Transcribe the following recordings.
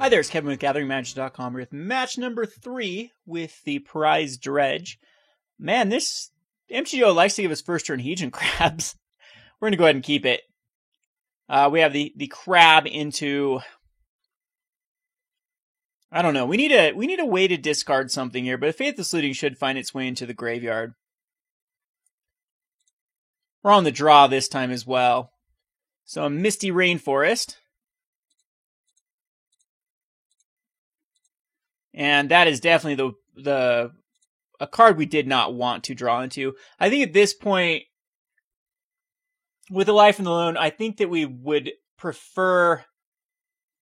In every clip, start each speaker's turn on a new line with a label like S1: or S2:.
S1: Hi there, it's Kevin with GatheringMagic.com. We're with match number 3 with the Prize Dredge. Man, this MTGO likes to give us first turn Hedron crabs. We're going to go ahead and keep it. We have the crab into... I don't know. We need a way to discard something here, but Faithless Looting should find its way into the graveyard. We're on the draw this time as well. So a Misty Rainforest. And that is definitely a card we did not want to draw into. I think at this point, with the Life in the Loam, I think that we would prefer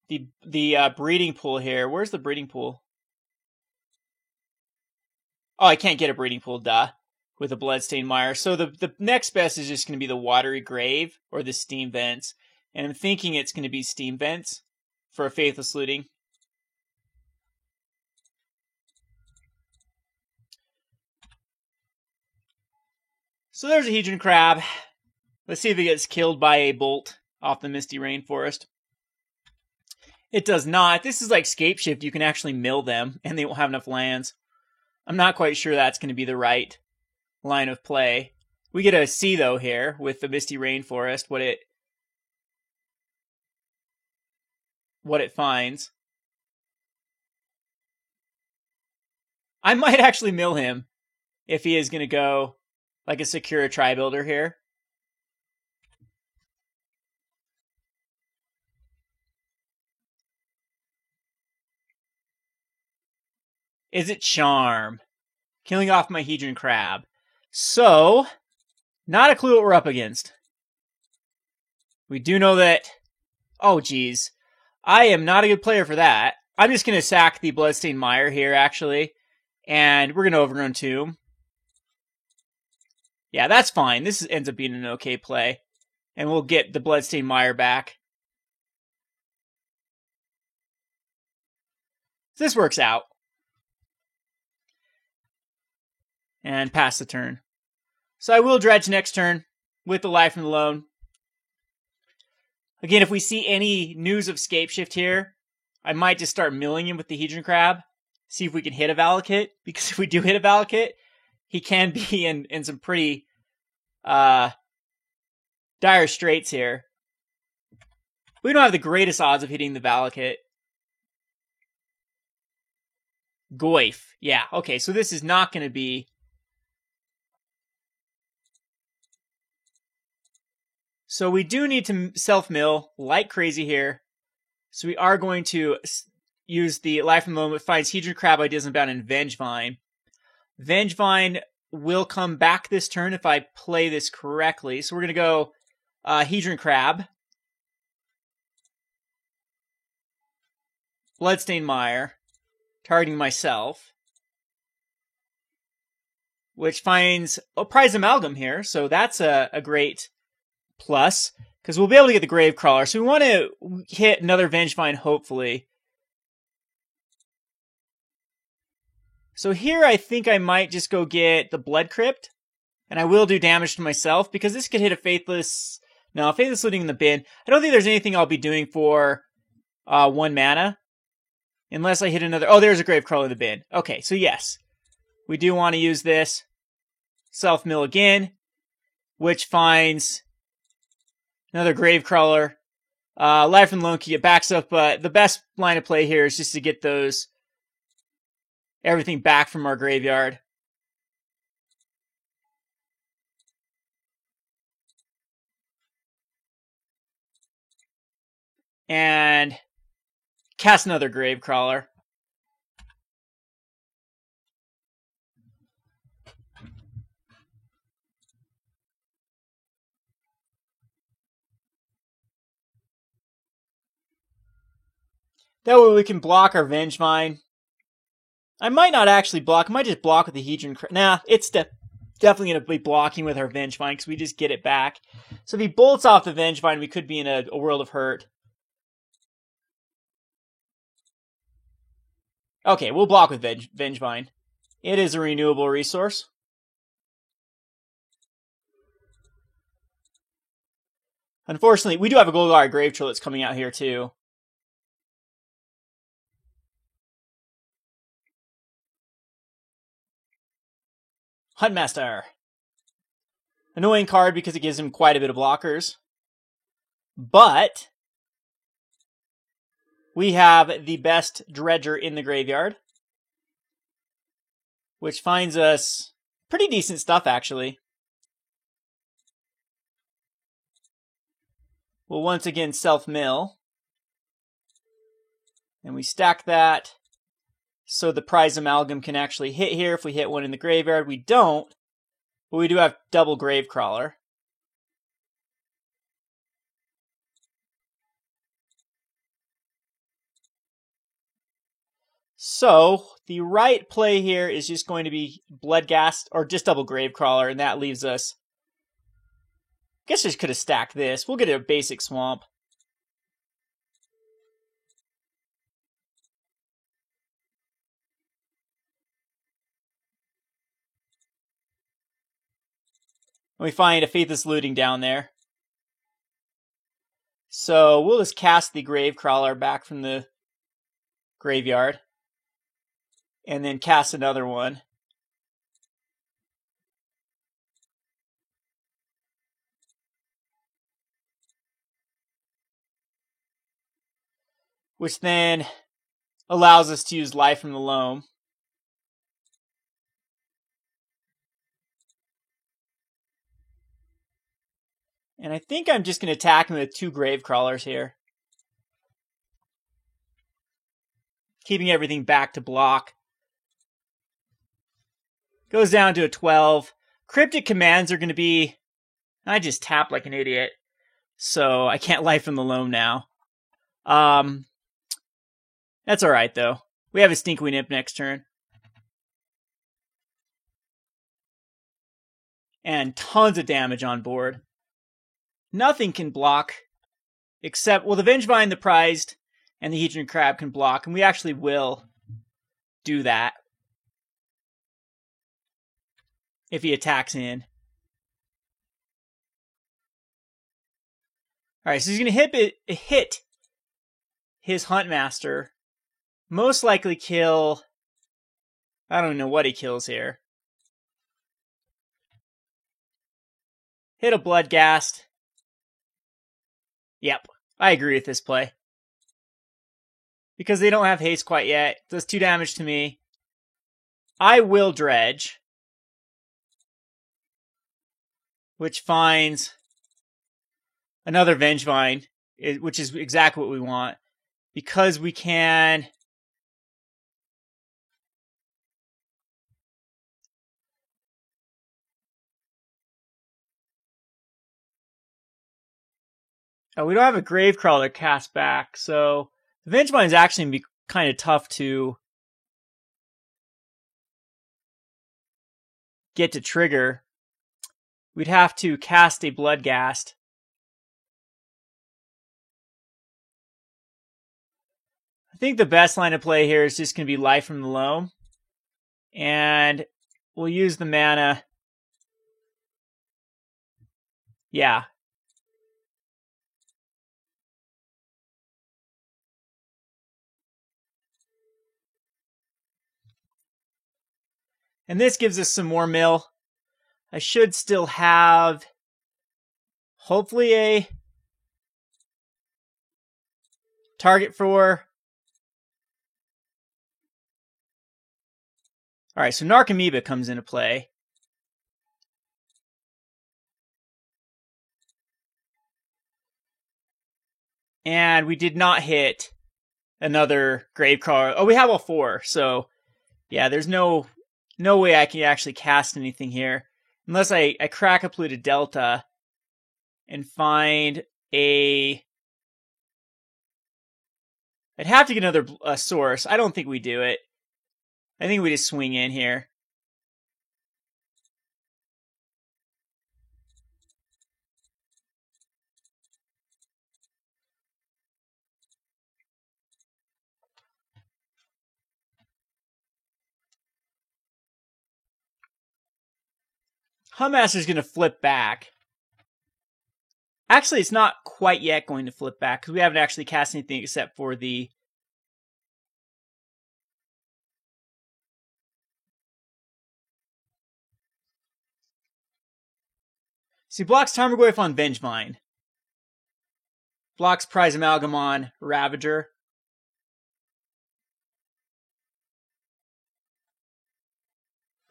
S1: the breeding pool here. Where's the breeding pool? Oh, I can't get a breeding pool, duh, with a Bloodstained Mire. So the next best is just going to be the Watery Grave or the Steam Vents. And I'm thinking it's going to be Steam Vents for a Faithless Looting. So there's a Hedron Crab. Let's see if it gets killed by a bolt off the Misty Rainforest. It does not. This is like Scapeshift. You can actually mill them, and they won't have enough lands. I'm not quite sure that's going to be the right line of play. We get a C, though, here with the Misty Rainforest, what it finds. I might actually mill him if he is going to go like a Sakura Tri-Builder here. Is it Charm? Killing off my Hedron Crab. So, not a clue what we're up against. We do know that... Oh, geez. I am not a good player for that. I'm just going to sack the Bloodstained Mire here, actually. And we're going to Overgrown Tomb. Yeah, that's fine. This ends up being an okay play. And we'll get the Bloodstained Mire back. This works out. And pass the turn. So I will dredge next turn with the Life in the Loam. Again, if we see any news of Scapeshift here, I might just start milling him with the Hedron Crab. See if we can hit a Valakut. Because if we do hit a Valakut, he can be in some pretty dire straits here. We don't have the greatest odds of hitting the Valakut. Goyf. Yeah, okay, so this is not going to be... So we do need to self-mill like crazy here. So we are going to use the Life in the Loam that finds Hedron Crab, Ideas Unbound, and Vengevine. Vengevine will come back this turn if I play this correctly. So we're going to go Hedron Crab. Bloodstained Mire. Targeting myself. Which finds a Prize Amalgam here. So that's a great plus. Because we'll be able to get the Gravecrawler. So we want to hit another Vengevine, hopefully. So here I think I might just go get the Blood Crypt. And I will do damage to myself. Because this could hit a Faithless... No, Faithless Looting in the bin. I don't think there's anything I'll be doing for 1 mana. Unless I hit another... Oh, there's a Gravecrawler in the bin. Okay, so yes. We do want to use this. Self-mill again. Which finds... another Gravecrawler. Life in the Loam can get backs up, but the best line of play here is just to get those... everything back from our graveyard. And... cast another Gravecrawler. That way we can block our Vengevine. I might not actually block. I might just block with the Hedron Crab. Nah, it's definitely going to be blocking with our Vengevine because we just get it back. So if he bolts off the Vengevine, we could be in a world of hurt. Okay, we'll block with Vengevine. It is a renewable resource. Unfortunately, we do have a Golgari Grave Troll that's coming out here too. Huntmaster. Annoying card because it gives him quite a bit of blockers. But we have the best Dredger in the graveyard, which finds us pretty decent stuff, actually. We'll once again self-mill. And we stack that so the prize amalgam can actually hit here if we hit one in the graveyard. We don't, but we do have double Gravecrawler. So the right play here is just going to be Bloodghast, or just double Gravecrawler, and that leaves us... I guess I just could have stacked this. We'll get a basic Swamp. And we find a Faithless Looting down there. So we'll just cast the Gravecrawler back from the graveyard. And then cast another one. Which then allows us to use Life from the Loam. And I think I'm just going to attack him with 2 Gravecrawlers here. Keeping everything back to block. Goes down to a 12. Cryptic commands are going to be... I just tapped like an idiot. So I can't Life from the Loam now. That's alright though. We have a Stinkwing Imp next turn. And tons of damage on board. Nothing can block except, well, the Vengevine, the Prized, and the Hedron Crab can block, and we actually will do that if he attacks in. Alright, so he's going to hit his Huntmaster. Most likely kill... I don't know what he kills here. Hit a Bloodghast. Yep, I agree with this play. Because they don't have haste quite yet. It does 2 damage to me. I will Dredge. Which finds another Vengevine, which is exactly what we want. Because we can... Oh, we don't have a Gravecrawler cast back, so the Vengevine is actually going to be kind of tough to get to trigger. We'd have to cast a Bloodghast. I think the best line of play here is just going to be Life from the Loam. And we'll use the mana. Yeah. And this gives us some more mill. I should still have, hopefully, a target for... Alright, so Narcomoeba comes into play. And we did not hit another Gravecrawler. Oh, we have all 4, so yeah, there's no way I can actually cast anything here. Unless I crack a Polluted Delta and find a... I'd have to get another source. I don't think we do it. I think we just swing in here. Huntmaster's going to flip back. Actually, it's not quite yet going to flip back because we haven't actually cast anything except for the... So he blocks Tarmogoyf on Vengevine. Blocks Prize Amalgam on Ravager.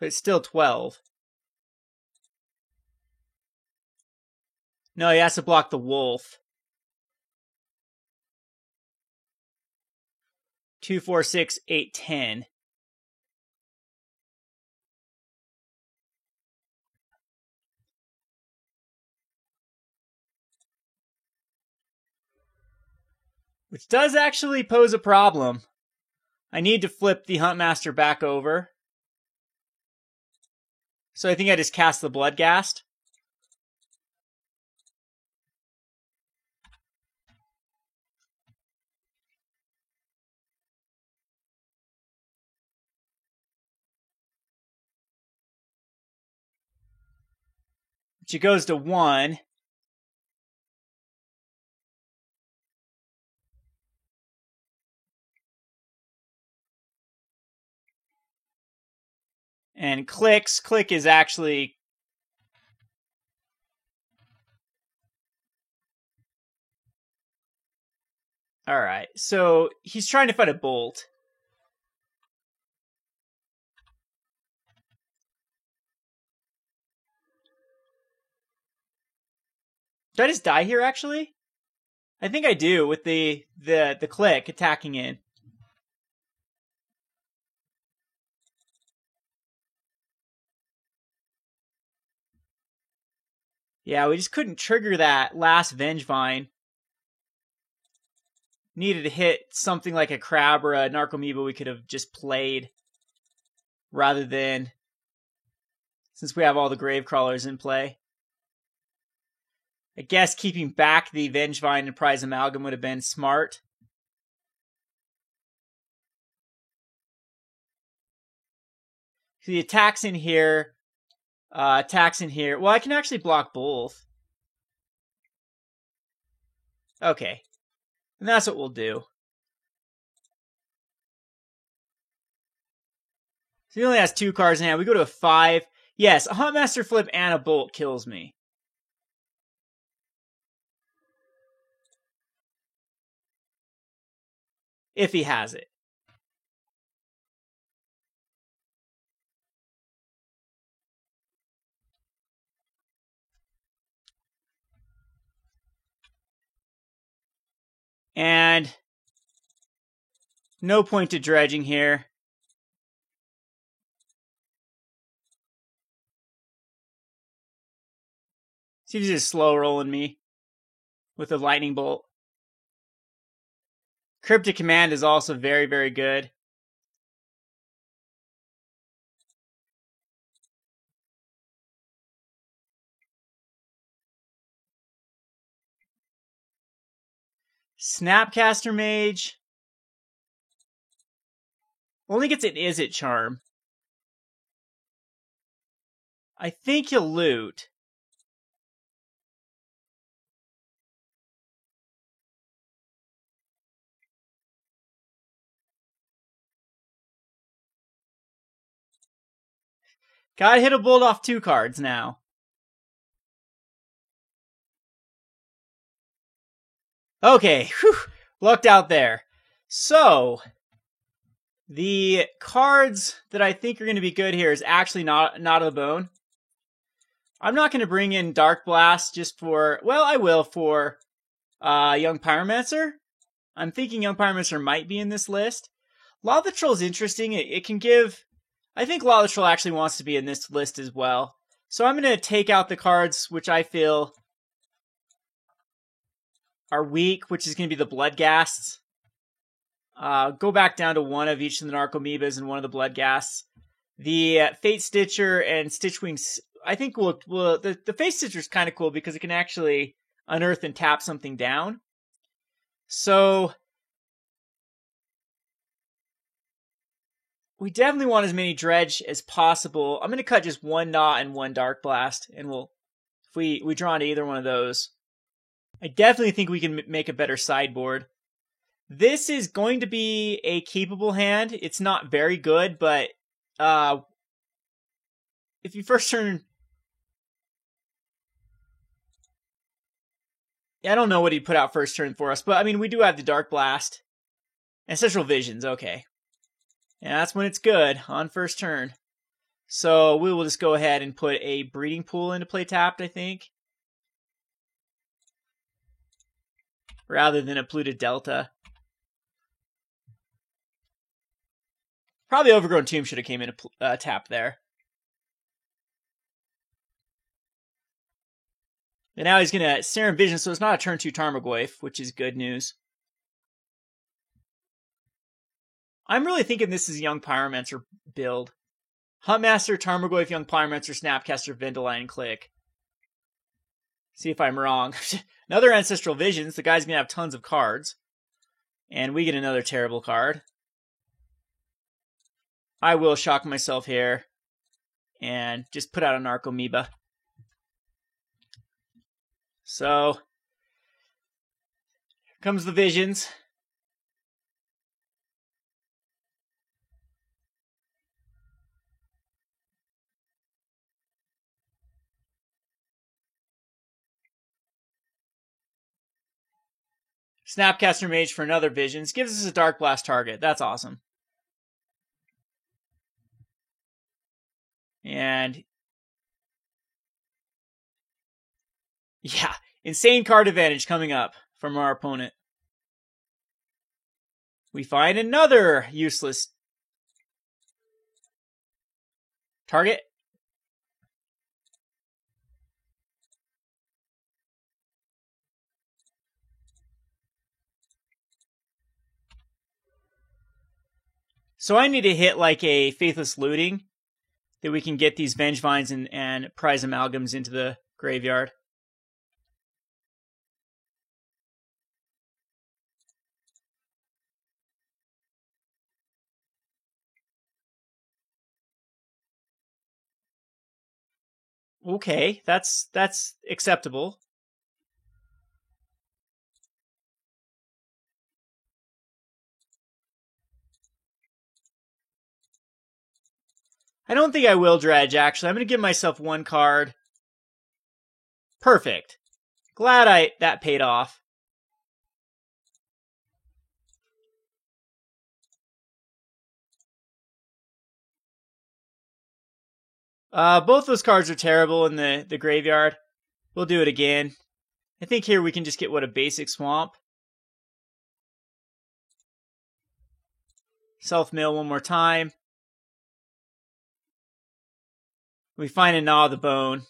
S1: But it's still 12. No, he has to block the Wolf. 2, 4, 6, 8, 10. Which does actually pose a problem. I need to flip the Huntmaster back over. So I think I just cast the Bloodghast. Which it goes to 1. And clicks. Click is actually... Alright, so he's trying to fight a Bolt. Do I just die here, actually? I think I do, with the click attacking in. Yeah, we just couldn't trigger that last Vengevine. Needed to hit something like a Crab or a Narcomoeba we could have just played. Rather than... Since we have all the Gravecrawlers in play. I guess keeping back the Vengevine and Prize Amalgam would have been smart. The attacks in here... attacks in here... Well, I can actually block both. Okay. And that's what we'll do. So he only has 2 cards in hand. We go to a 5. Yes, a Huntmaster flip and a Bolt kills me. If he has it. And no point to dredging here. See if he's just slow rolling me with a lightning bolt. Cryptic Command is also very, very good. Snapcaster Mage. Only gets an Izzet Charm. I think he'll loot. Gotta hit a Bolt off 2 cards now. Okay, whew, lucked out there. So, the cards that I think are going to be good here is actually not of the Bone. I'm not going to bring in Dark Blast just for... Well, I will for Young Pyromancer. I'm thinking Young Pyromancer might be in this list. Law of the Troll is interesting. It can give... I think Law of the Troll actually wants to be in this list as well. So I'm going to take out the cards which I feel are weak, which is going to be the Bloodghasts. Go back down to 1 of each of the Narcomoebas and 1 of the Bloodghasts. The Fate Stitcher and Stitchwing... I think the Fate Stitcher is kind of cool because it can actually unearth and tap something down. So... we definitely want as many Dredge as possible. I'm going to cut just 1 Knot and 1 Dark Blast, and if we draw into either one of those. I definitely think we can make a better sideboard. This is going to be a keepable hand. It's not very good, but if you first turn... I don't know what he'd put out first turn for us, but I mean, we do have the Dark Blast. Ancestral Visions, okay. Yeah, that's when it's good, on first turn. So we will just go ahead and put a Breeding Pool into play tapped, I think. Rather than a Polluted Delta. Probably Overgrown Tomb should have came in a tap there. And now he's going to Serum Vision, so it's not a turn 2 Tarmogoyf, which is good news. I'm really thinking this is a Young Pyromancer build. Huntmaster, Tarmogoyf, Young Pyromancer, Snapcaster, Vendilion, Click. See if I'm wrong. Another Ancestral Visions. The guy's going to have tons of cards. And we get another terrible card. I will shock myself here. And just put out an Archamoeba. So, here comes the Visions. Snapcaster Mage for another Visions. Gives us a Dark Blast target. That's awesome. And yeah, insane card advantage coming up from our opponent. We find another useless target. So I need to hit like a Faithless Looting that we can get these Vengevines and Prize Amalgams into the graveyard. Okay, that's acceptable. I don't think I will dredge, actually. I'm going to give myself one card. Perfect. Glad that paid off. Both those cards are terrible in the graveyard. We'll do it again. I think here we can just get, what, a basic Swamp. Self-mill one more time. We find a Gnaw of the Bone,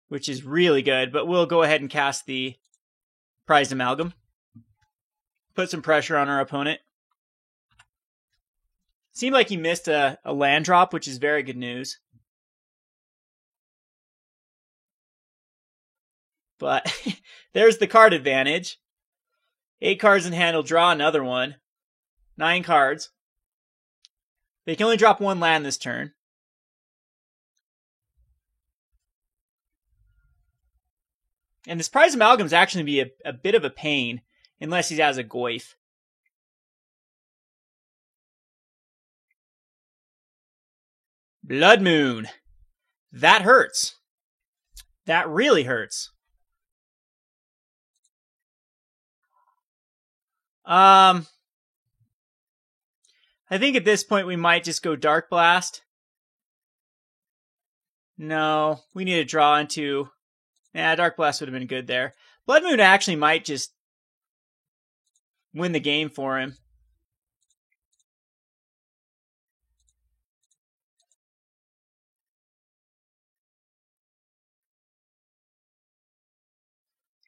S1: which is really good, but we'll go ahead and cast the Prized Amalgam. Put some pressure on our opponent. Seemed like he missed a land drop, which is very good news. But there's the card advantage. 8 cards in hand, will draw another one. 9 cards. They can only drop 1 land this turn. And this Prize Amalgam is actually going to be a bit of a pain, unless he has a Goyf. Blood Moon. That hurts. That really hurts. I think at this point we might just go Dark Blast. No, we need to draw into... Yeah, Dark Blast would have been good there. Blood Moon actually might just win the game for him.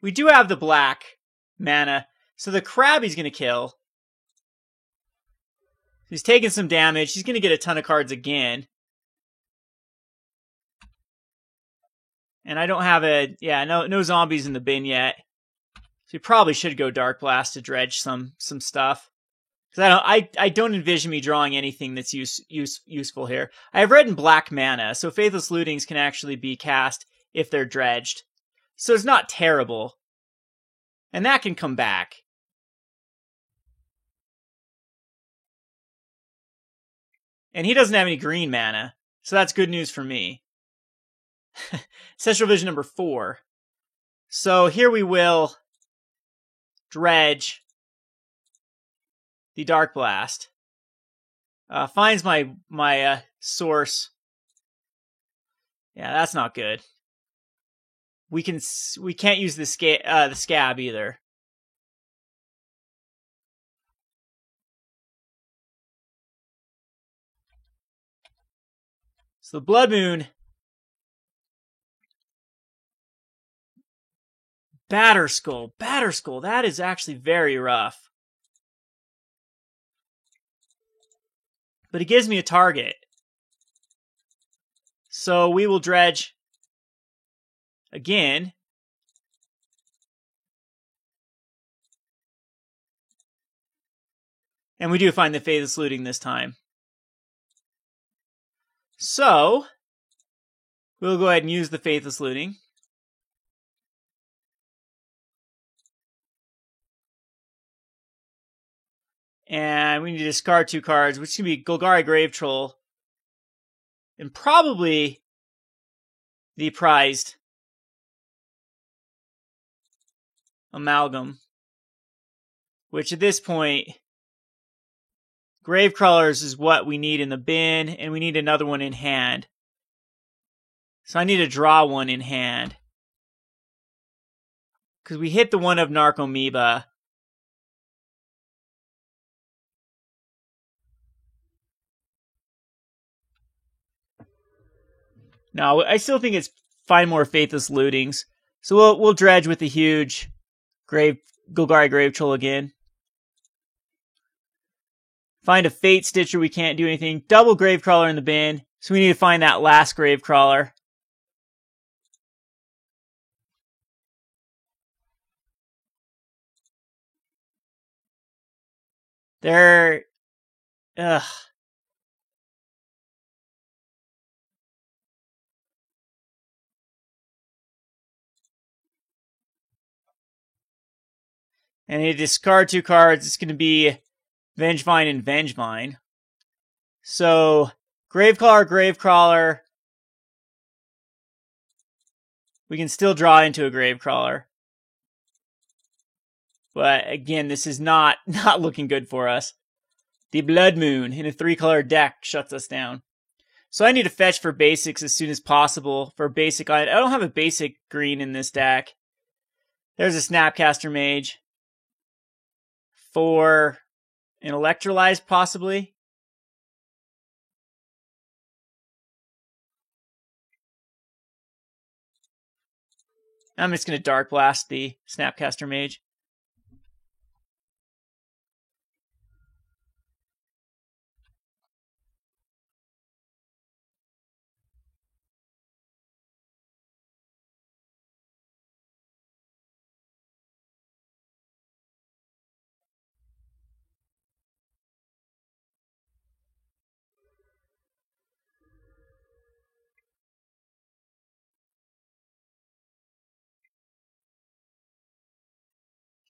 S1: We do have the black mana, so the crab he's going to kill. He's taking some damage. He's going to get a ton of cards again. And I don't have no zombies in the bin yet. So we probably should go Dark Blast to dredge some stuff. Because I don't envision me drawing anything that's useful here. I have red and black mana, so Faithless Lootings can actually be cast if they're dredged. So it's not terrible. And that can come back. And he doesn't have any green mana, so that's good news for me. Ancestral Vision number 4. So here we will dredge the Dark Blast. Finds my source. Yeah, that's not good. We can't use the scab either. So the Blood Moon. Batterskull. That is actually very rough. But it gives me a target. So we will dredge again. And we do find the Faithless Looting this time. So we'll go ahead and use the Faithless Looting. And we need to discard 2 cards, which can be Golgari Gravetroll and probably the prized Amalgam, which at this point, Gravecrawlers is what we need in the bin, and we need another one in hand. So I need to draw one in hand. Because we hit the one of Narcomoeba. No, I still think it's find more Faithless Lootings. So we'll dredge with the huge Golgari Gravetroll again. Find a Fate Stitcher, we can't do anything. Double Gravecrawler in the bin. So we need to find that last Gravecrawler. There. Ugh. And you discard 2 cards. It's going to be Vengevine and Vengevine. So, Gravecrawler. We can still draw into a Gravecrawler. But again, this is not looking good for us. The Blood Moon in a 3-color deck shuts us down. So I need to fetch for basics as soon as possible. For basic, I don't have a basic green in this deck. There's a Snapcaster Mage. For an Electrolyze, possibly. I'm just going to Dark Blast the Snapcaster Mage.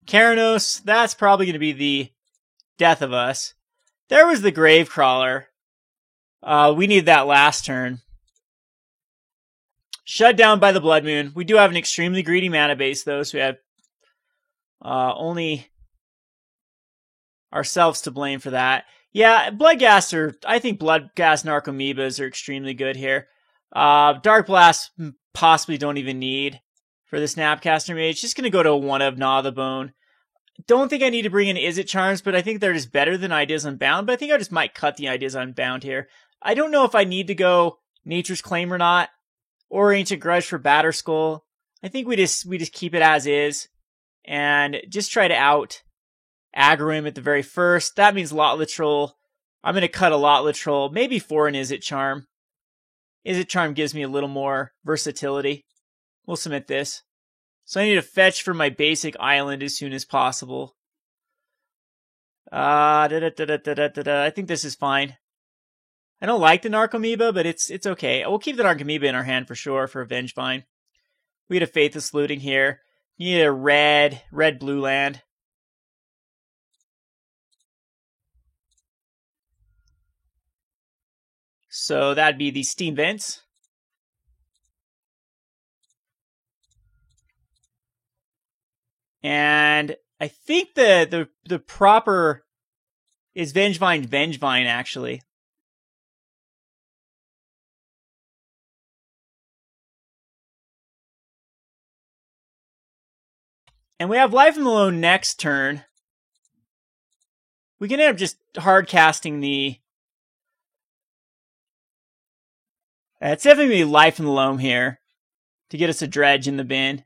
S1: Keranos, that's probably going to be the death of us. There was the Gravecrawler. We need that last turn. Shut down by the Blood Moon. We do have an extremely greedy mana base, though, so we have only ourselves to blame for that. Yeah, Bloodghast I think Bloodghast Narcomoebas are extremely good here. Dark Blast possibly don't even need for the Snapcaster Mage. Just going to go to one of Gnaw the Bone. Don't think I need to bring in Izzet Charms, but I think they're just better than Ideas Unbound. But I think I just might cut the Ideas Unbound here. I don't know if I need to go Nature's Claim or not, or Ancient Grudge for Batterskull. I think we just keep it as is, and just try to out aggro him at the very first. That means Lotla Troll. I'm going to cut a Lotla Troll, maybe for an Izzet Charm. Izzet Charm gives me a little more versatility. We'll submit this. So I need to fetch for my basic island as soon as possible. I think this is fine. I don't like the Narcomoeba, but it's okay. We'll keep the Narcomoeba in our hand for sure for a Vengevine. We had a Faithless Looting here. You need a red-blue land. So that'd be the Steam Vents. And I think the proper is Vengevine, actually. And we have Life in the Loam next turn. We can end up just hard casting the... It's definitely going to be Life in the Loam here to get us a dredge in the bin.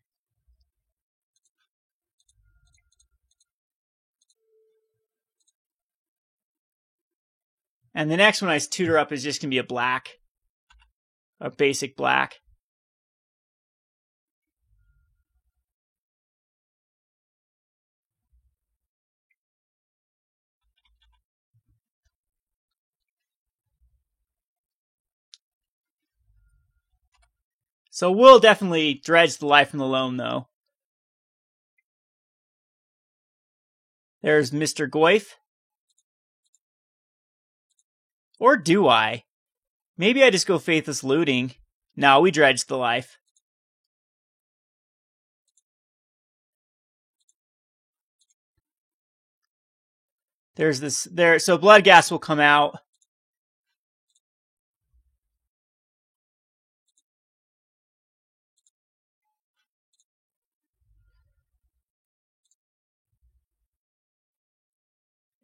S1: And the next one I tutor up is just going to be a black. A basic black. So we'll definitely dredge the Life in the Loam, though. There's Mr. Goyf. Or do I? Maybe I just go Faithless Looting. No, we dredge the life. There's this there, so Bloodghast will come out.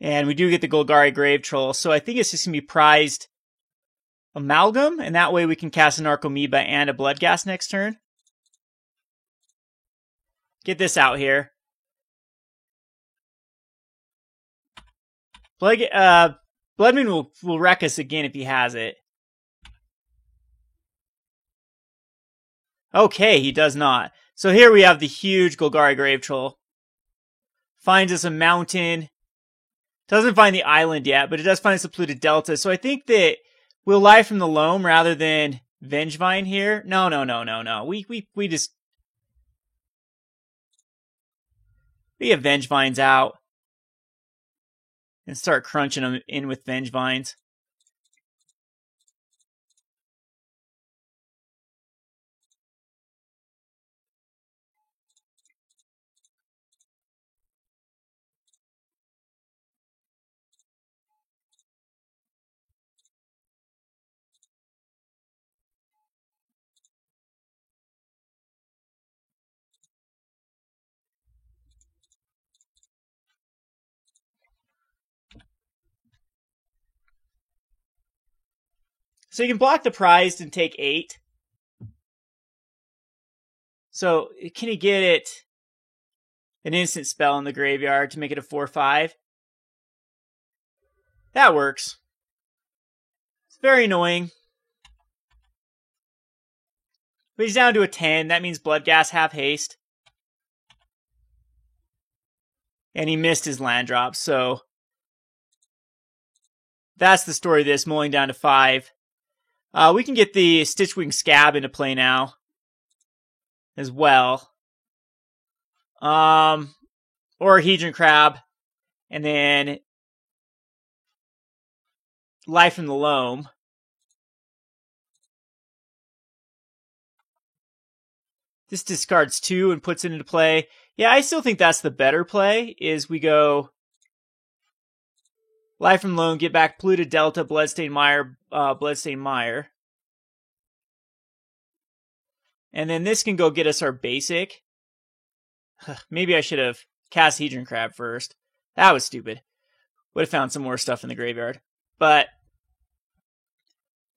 S1: And we do get the Golgari Grave Troll, so I think it's just going to be prized Amalgam, and that way we can cast an Narcomoeba and a Bloodghast next turn. Get this out here. Bloodmoon will wreck us again if he has it. Okay, he does not. So here we have the huge Golgari Grave Troll. Finds us a mountain. Doesn't find the island yet, but it does find us a polluted delta. So I think that we'll Life from the Loam rather than Vengevine here. No. We just... We get Vengevines out. And start crunching them in with Vengevines. So you can block the prized and take 8. So can he get it an instant spell in the graveyard to make it a 4/5? That works. It's very annoying. But he's down to a 10. That means Bloodghast half haste. And he missed his land drop, so that's the story of this, mulling down to 5. We can get the Stitchwing Scab into play now as well. Or Hedron Crab. And then Life in the Loam. This discards 2 and puts it into play. Yeah, I still think that's the better play, is we go Life from Loam, get back Polluted Delta, Bloodstained Mire, Bloodstained Mire. And then this can go get us our basic. Maybe I should have cast Hedron Crab first. That was stupid. Would have found some more stuff in the graveyard. But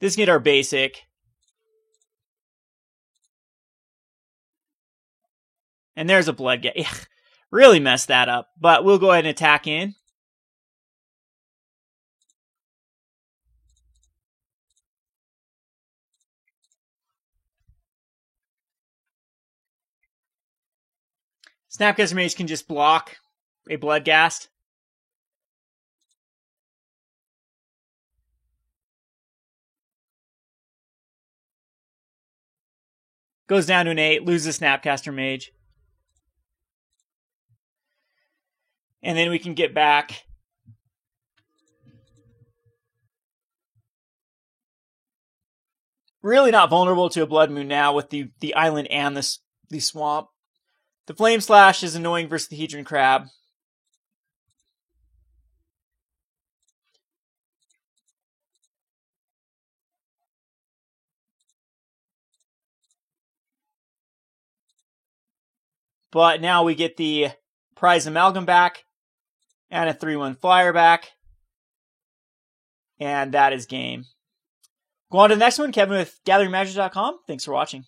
S1: this can get our basic. And there's a Bloodghast. Really messed that up. But we'll go ahead and attack in. Snapcaster Mage can just block a Bloodghast. Goes down to an 8, loses Snapcaster Mage. And then we can get back really not vulnerable to a Blood Moon now with the island and the swamp. The Flame Slash is annoying versus the Hedron Crab. But now we get the prize amalgam back and a 3/1 flyer back. And that is game. Go on to the next one. Kevin with GatheringMagic.com. Thanks for watching.